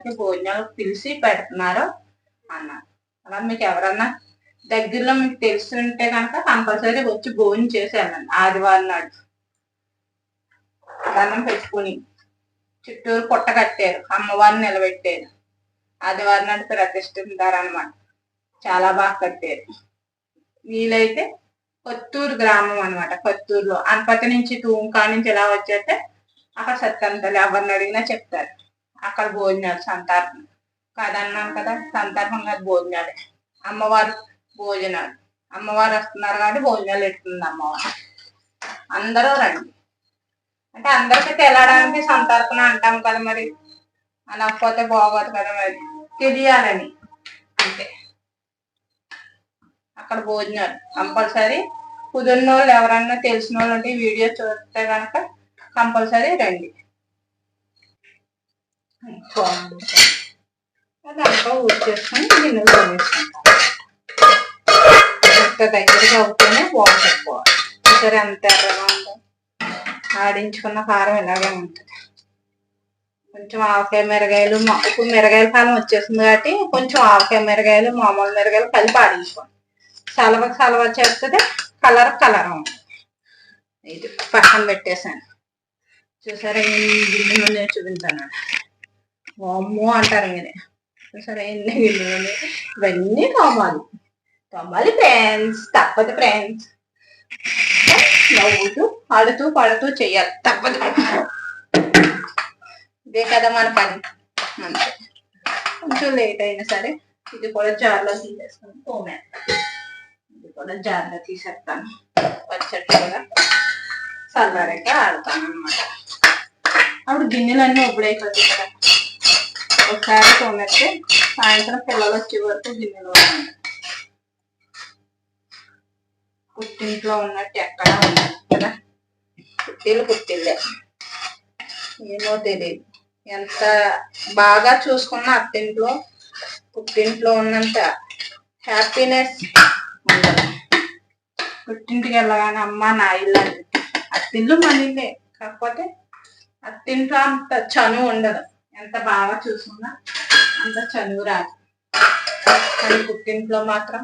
అందరికి భోజనాలు పిలిచి పెడుతున్నారు అన్నారు. అలా మీకు ఎవరన్నా దగ్గరలో మీకు తెలుసుంటే కనుక కంపల్సరీ వచ్చి భోజనం చేసి వెళ్ళండి. ఆదివారం నాడు దండం పెట్టుకుని చుట్టూరు పుట్ట కట్టారు, అమ్మవారిని నిలబెట్టారు. ఆదివారం నాడు ప్రతిష్ఠించారనమాట. చాలా బాగా కట్టారు. వీలైతే కొత్తూరు గ్రామం అనమాట. కొత్తూరులో అనపతి నుంచి తూంకా నుంచి ఇలా వచ్చేస్తే అక్కడ సత్యంతలు ఎవరిని అడిగినా చెప్తారు. అక్కడ భోజనాలు సంతర్పణ కాదన్నాను కదా, సంతర్పణ కాదు భోజనాలే. అమ్మవారు భోజనాలు, అమ్మవారు వస్తున్నారు కాబట్టి భోజనాలు పెడుతుంది అమ్మవారు. అందరూ రండి. అంటే అందరికి తెలడానికి సంతర్పణ అంటాం కదా, మరి అనకపోతే బాగోదు కదా, మరి తెలియాలని అంతే. అక్కడ భోజనాలు కంపల్సరీ. కుదిరిన వాళ్ళు ఎవరన్నా తెలిసిన వాళ్ళు ఉంటే వీడియో చూస్తే కనుక కంపల్సరీ రండి. దాంట్లో ఊరి చేసుకొని గిన్నెలు తోమేసుకుంటాం. ఎంత దగ్గరగా అవుతూనే బాగుంటుంది. సరే అంత ఎర్రగా ఉందో ఆడించుకున్న కారం ఇలాగే ఉంటుంది. కొంచెం ఆవకాయ మిరగాయలు, ఇప్పుడు మిరగాయల కాలం వచ్చేసింది కాబట్టి కొంచెం ఆవకాయ మిరగాయలు, మామూలు మిరగాయలు కలిపి ఆడించుకోండి. సలవ చేస్తుంది, కలర్ ఉంటుంది. ఇది పక్కన పెట్టేసాను. చూసారా, గిన్నెలు నేను చూపించాను. వామ్మో అంటారు మీరే. చూసారా ఎన్ని గిన్నెలు. ఇవన్నీ తోమాలి ఫ్రెండ్స్, తప్పదు ఫ్రెండ్స్. నవ్వుతూ ఆడుతూ పడుతూ చెయ్యాలి, తప్పదు. ఇదే కదా మన పని. అంతే. కొంచెం లేట్ అయినా సరే ఇది కూడా జార్లో తీసేసుకుని తోమే. ఇది కూడా జార్లో తీసేస్తాను. పచ్చడి కూడా చల్లారాక ఆడతాను అనమాట. అప్పుడు గిన్నెలన్నీ ఒప్పుడైపోతాయి కదా. ఒకసారి తోమేస్తే సాయంత్రం పిల్లలు వచ్చే వరకు గిన్నెలు ఉన్నాయి. పుట్టింట్లో ఉన్నట్టు ఎక్కడా ఉన్నాయి కదా. పుట్టిల్లే ఏమో తెలియదు. ఎంత బాగా చూసుకున్న అత్తింట్లో పుట్టింట్లో ఉన్నంత హ్యాపీనెస్ ఉండదు. పుట్టింటికి వెళ్ళగానే అమ్మ నా ఇల్లు అని. అత్తిల్లు మన ఇల్లే, కాకపోతే అత్తింట్లో అంత చనువు ఉండదు. ఎంత బాగా చూసుకున్నా అంత చనువు రాదు. కానీ పుట్టింట్లో మాత్రం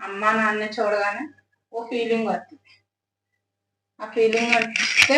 అమ్మ నాన్న చూడగానే ఓ ఫీలింగ్ వస్తుంది. ఆ ఫీలింగ్ వస్తే